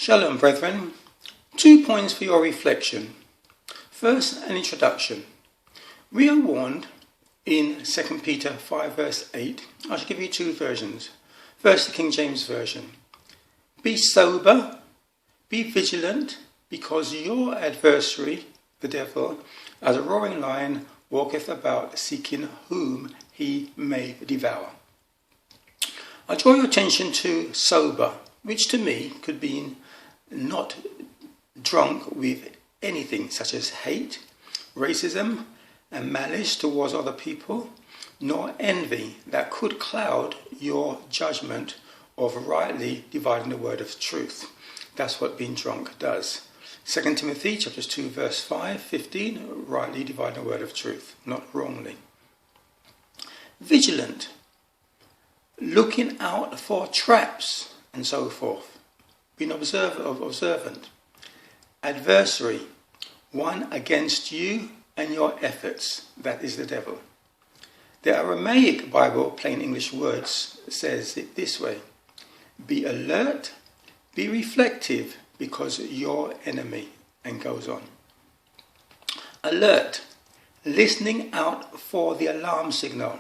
Shalom, brethren. 2 points for your reflection. First, an introduction. We are warned in 2 Peter 5 verse 8. I shall give you two versions. First, the King James Version. Be sober, be vigilant, because your adversary, the devil, as a roaring lion, walketh about, seeking whom he may devour. I draw your attention to sober, which to me could be not drunk with anything such as hate, racism, and malice towards other people, nor envy that could cloud your judgment of rightly dividing the word of truth. That's what being drunk does. 2 Timothy chapter 2 verse 15, rightly dividing the word of truth, not wrongly. Vigilant, looking out for traps and so forth. Being observant. Adversary, one against you and your efforts. That is the devil. The Aramaic Bible, plain English words, says it this way. Be alert, be reflective, because your enemy, and goes on. Alert, listening out for the alarm signal.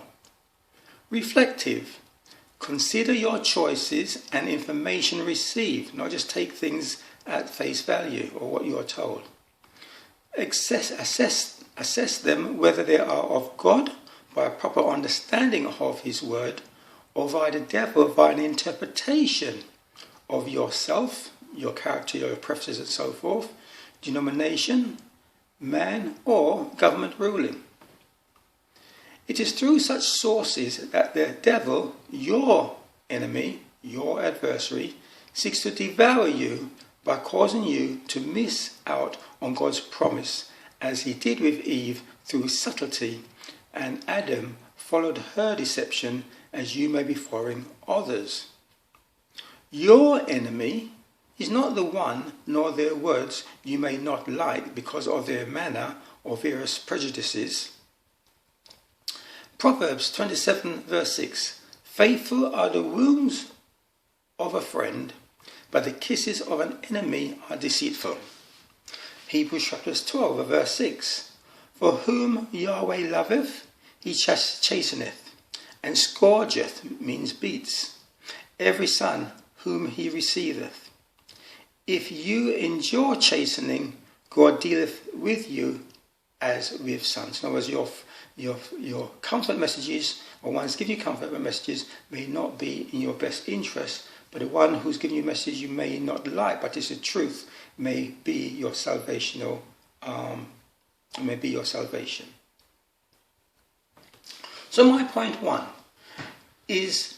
Reflective, consider your choices and information received, not just take things at face value or what you are told. Assess them whether they are of God by a proper understanding of his word, or by the devil by an interpretation of yourself, your character, your preferences and so forth, denomination, man or government ruling. It is through such sources that the devil, your enemy, your adversary, seeks to devour you by causing you to miss out on God's promise, as he did with Eve through subtlety, and Adam followed her deception as you may be following others. Your enemy is not the one nor their words you may not like because of their manner or various prejudices. Proverbs 27 verse 6. Faithful are the wounds of a friend, but the kisses of an enemy are deceitful. Hebrews chapter 12 verse 6. For whom Yahweh loveth, he chasteneth, and scourgeth, means beats, every son whom he receiveth. If you endure chastening, God dealeth with you as with sons. In other words, your comfort messages, or ones give you comfort messages, may not be in your best interest, but the one who's giving you a message you may not like, but it's the truth, may be your salvational, may be your salvation. So my point one is,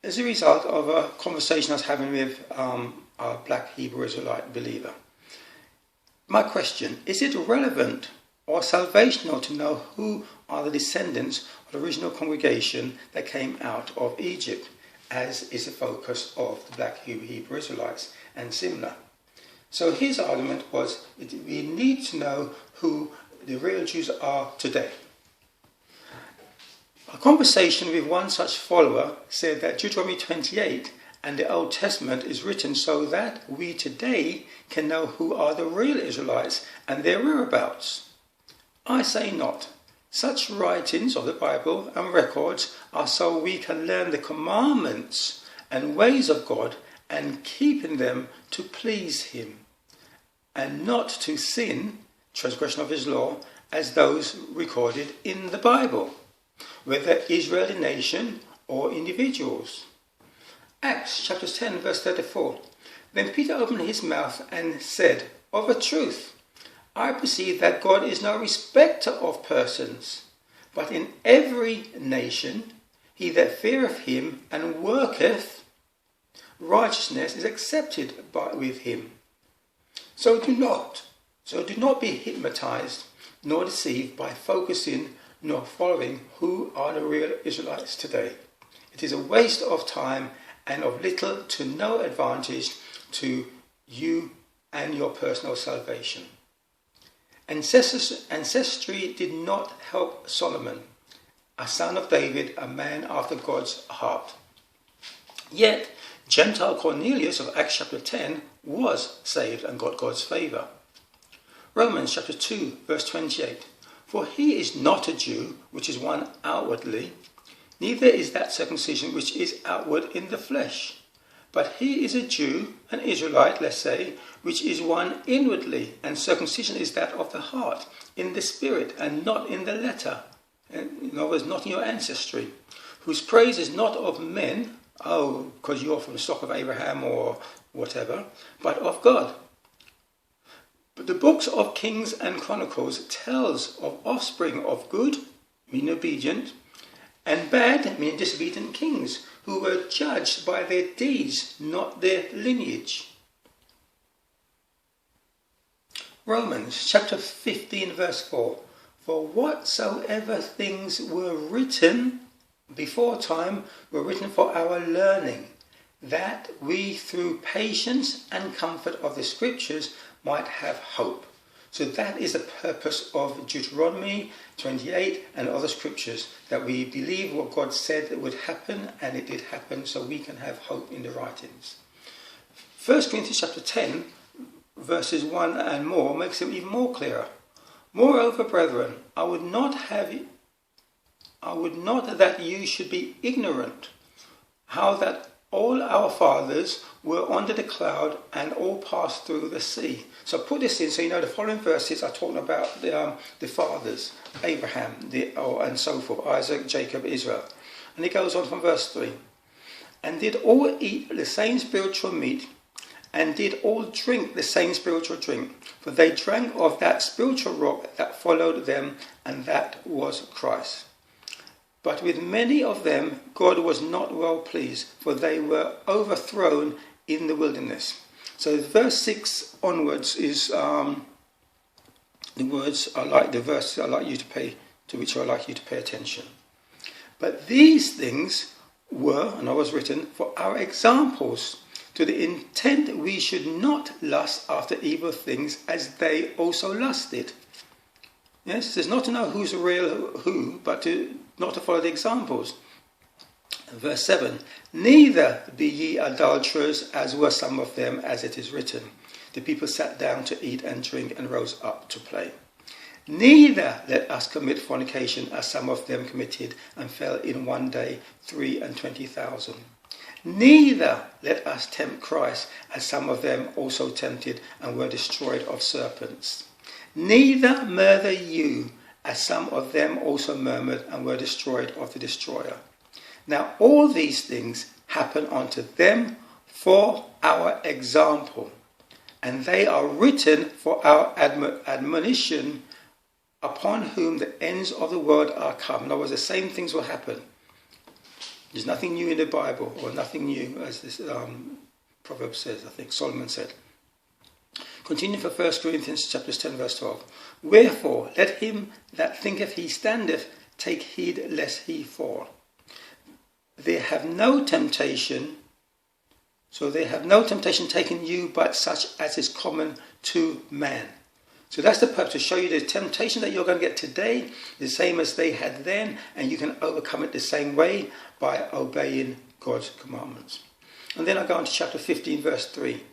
as a result of a conversation I was having with a black Hebrew Israelite believer. My question, is it relevant or salvational to know who are the descendants of the original congregation that came out of Egypt, as is the focus of the black Hebrew Israelites and similar? So his argument was, we need to know who the real Jews are today. A conversation with one such follower said that Deuteronomy 28 and the Old Testament is written so that we today can know who are the real Israelites and their whereabouts. I say not. Such writings of the Bible and records are so we can learn the commandments and ways of God and keeping them to please him, and not to sin, transgression of his law, as those recorded in the Bible, whether Israeli nation or individuals. Acts chapter 10 verse 34. Then Peter opened his mouth and said, Of a truth, I perceive that God is no respecter of persons, but in every nation he that feareth him and worketh righteousness is accepted with him. So do not be hypnotized nor deceived by focusing nor following who are the real Israelites today. It is a waste of time and of little to no advantage to you and your personal salvation. Ancestry did not help Solomon, a son of David, a man after God's heart. Yet Gentile Cornelius of Acts chapter 10 was saved and got God's favour. Romans chapter 2 verse 28. For he is not a Jew, which is one outwardly, neither is that circumcision which is outward in the flesh. But he is a Jew, an Israelite, let's say, which is one inwardly, and circumcision is that of the heart, in the spirit, and not in the letter. In other words, not in your ancestry. Whose praise is not of men, because you're from the stock of Abraham or whatever, but of God. But the books of Kings and Chronicles tells of offspring of good, meaning obedient, and bad, meaning disobedient kings, who were judged by their deeds, not their lineage. Romans chapter 15 verse 4. For whatsoever things were written before time were written for our learning, that we through patience and comfort of the scriptures might have hope. So that is the purpose of Deuteronomy 28 and other scriptures, that we believe what God said that would happen, and it did happen, so we can have hope in the writings. 1 Corinthians chapter 10 verses 1 and more makes it even more clearer. Moreover, brethren, I would not that you should be ignorant how that all our fathers were under the cloud and all passed through the sea. So put this in so you know the following verses are talking about the fathers, Abraham and so forth, Isaac, Jacob, Israel. And it goes on from verse 3. And did all eat the same spiritual meat, and did all drink the same spiritual drink, for they drank of that spiritual rock that followed them, and that was Christ. But with many of them God was not well pleased, for they were overthrown in the wilderness. So verse 6 onwards is the words I like, the verses to which I like you to pay attention. But these things were, and I was written, for our examples, to the intent we should not lust after evil things as they also lusted. Yes, it says not to know who's the real who, but not to follow the examples. Verse 7, neither be ye adulterers, as were some of them, as it is written. The people sat down to eat and drink and rose up to play. Neither let us commit fornication, as some of them committed, and fell in one day 23,000. Neither let us tempt Christ, as some of them also tempted, and were destroyed of serpents. Neither murder you, as some of them also murmured, and were destroyed of the destroyer. Now all these things happen unto them for our example, and they are written for our admonition, upon whom the ends of the world are come. In other words, the same things will happen. There's nothing new in the Bible, or nothing new, as this proverb says, I think Solomon said. Continue for 1 Corinthians chapters 10 verse 12. Wherefore, let him that thinketh he standeth take heed lest he fall. They have no temptation taken you but such as is common to man. So that's the purpose, to show you the temptation that you're going to get today, the same as they had then, and you can overcome it the same way by obeying God's commandments. And then I go on to chapter 15 verse 3.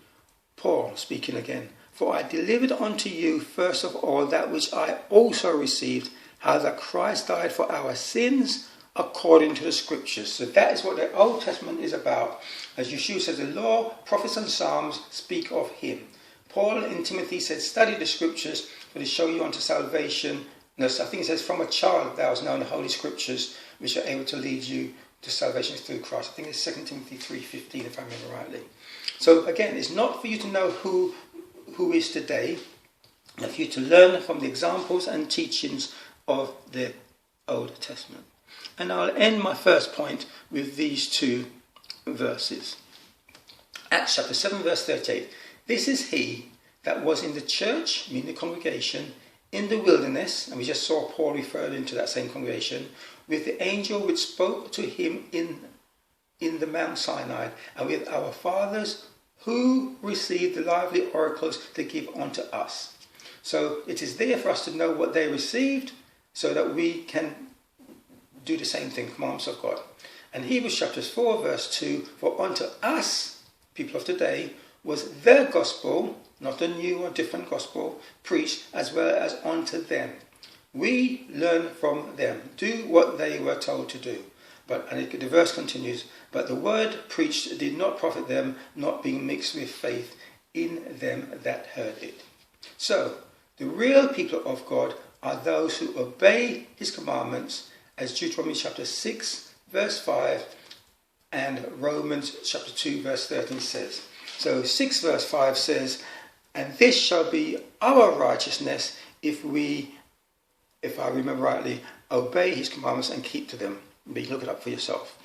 Paul speaking again. For I delivered unto you first of all that which I also received, how that Christ died for our sins according to the scriptures. So that is what the Old Testament is about. As Yeshua says, the law, prophets and psalms speak of him. Paul in Timothy said, study the scriptures, for they show you unto salvation. No, I think it says, from a child thou hast known the holy scriptures, which are able to lead you to salvation through Christ. I think it's 2 Timothy 3:15, if I remember rightly. So again, it's not for you to know who is today, but for you to learn from the examples and teachings of the Old Testament. And I'll end my first point with these two verses. Acts chapter 7 verse 38. This is he that was in the church, meaning the congregation, in the wilderness, and we just saw Paul referred into that same congregation, with the angel which spoke to him in the Mount Sinai, and with our fathers who received the lively oracles to give unto us. So it is there for us to know what they received, so that we can do the same thing, commandments of God. And Hebrews chapter 4 verse 2, for unto us, people of today, was the gospel, not a new or different gospel, preached as well as unto them. We learn from them, do what they were told to do. And the verse continues, but the word preached did not profit them, not being mixed with faith in them that heard it. So, the real people of God are those who obey his commandments, as Deuteronomy chapter 6 verse 5 and Romans chapter 2 verse 13 says. So 6 verse 5 says, and this shall be our righteousness if I remember rightly, obey his commandments and keep to them. But you look it up for yourself.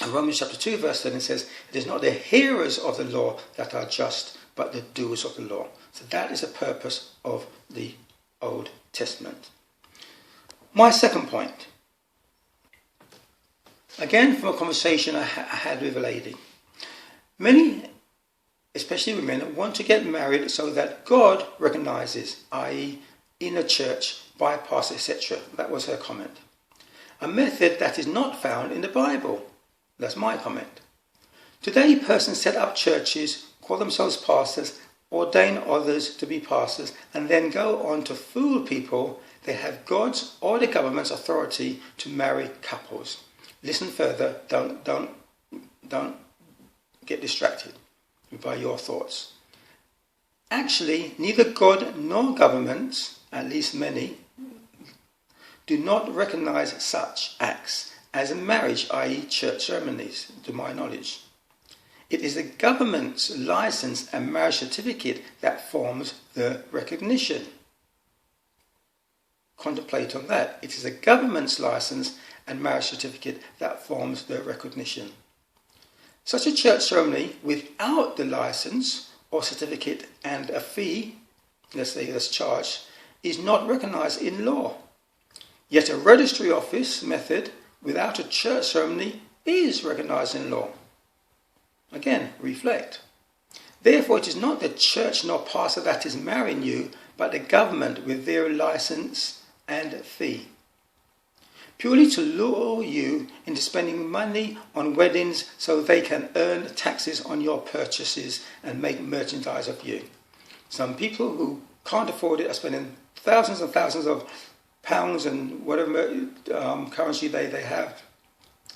And Romans chapter 2 verse 13 says, it is not the hearers of the law that are just, but the doers of the law. So that is the purpose of the Old Testament. My second point. Again, from a conversation I had with a lady. Many, especially women, want to get married so that God recognizes, i.e. in a church, by pastors, etc. That was her comment. A method that is not found in the Bible. That's my comment. Today, persons set up churches, call themselves pastors, ordain others to be pastors, and then go on to fool people. They have God's or the government's authority to marry couples. Listen further, don't get distracted by your thoughts. Actually, neither God nor governments, at least many, do not recognize such acts as a marriage, i.e. church ceremonies, to my knowledge. It is the government's license and marriage certificate that forms the recognition. Contemplate on that. It is the government's license and marriage certificate that forms the recognition. Such a church ceremony without the license or certificate and a fee, let's say that's charged, is not recognized in law. Yet a registry office method without a church ceremony is recognized in law. Again, reflect. Therefore, it is not the church nor pastor that is marrying you, but the government with their license and fee. Purely to lure you into spending money on weddings so they can earn taxes on your purchases and make merchandise of you. Some people who can't afford it are spending thousands and thousands of pounds and whatever currency they have,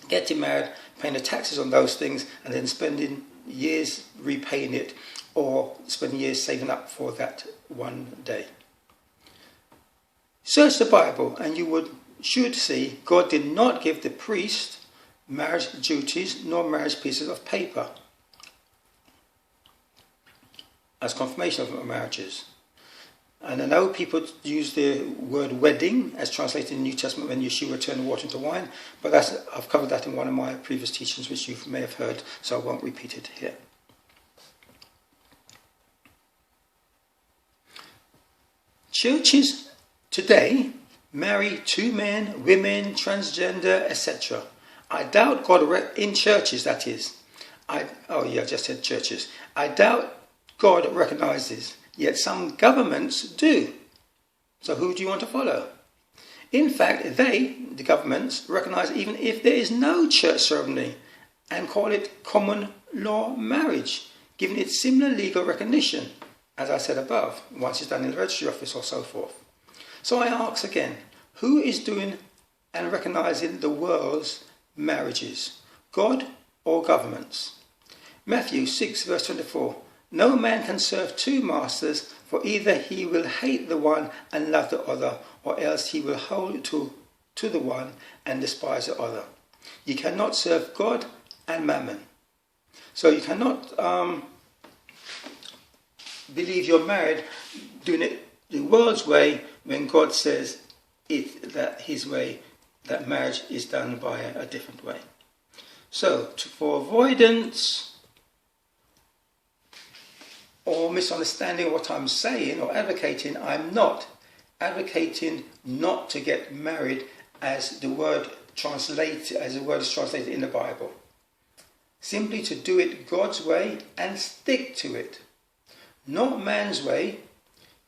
getting married, paying the taxes on those things, and then spending years repaying it or spending years saving up for that one day. Search the Bible and you should see God did not give the priest marriage duties nor marriage pieces of paper as confirmation of marriages. And I know people use the word wedding as translated in the New Testament when Yeshua turned water into wine, but I've covered that in one of my previous teachings which you may have heard, so I won't repeat it here. Churches today marry two men, women, transgender, etc. I doubt God, in churches that is. I just said churches. I doubt God recognizes. Yet some governments do. So who do you want to follow? In fact, the governments, recognize even if there is no church ceremony and call it common law marriage, giving it similar legal recognition, as I said above, once it's done in the registry office or so forth. So I ask again, who is doing and recognizing the world's marriages? God or governments? Matthew 6 verse 24. No man can serve two masters, for either he will hate the one and love the other, or else he will hold to the one and despise the other. You cannot serve God and mammon. So you cannot believe you're married doing it the world's way when God says that his way, that marriage is done by a different way. So for avoidance or misunderstanding what I'm saying or advocating, I'm not advocating not to get married as the word is translated in the Bible. Simply to do it God's way and stick to it. Not man's way,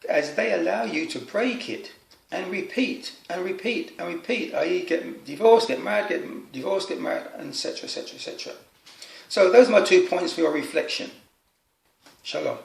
as they allow you to break it and repeat and repeat and repeat, i.e. get divorced, get married, get divorced, get married, etc., etc., etc. So those are my 2 points for your reflection. Shalom.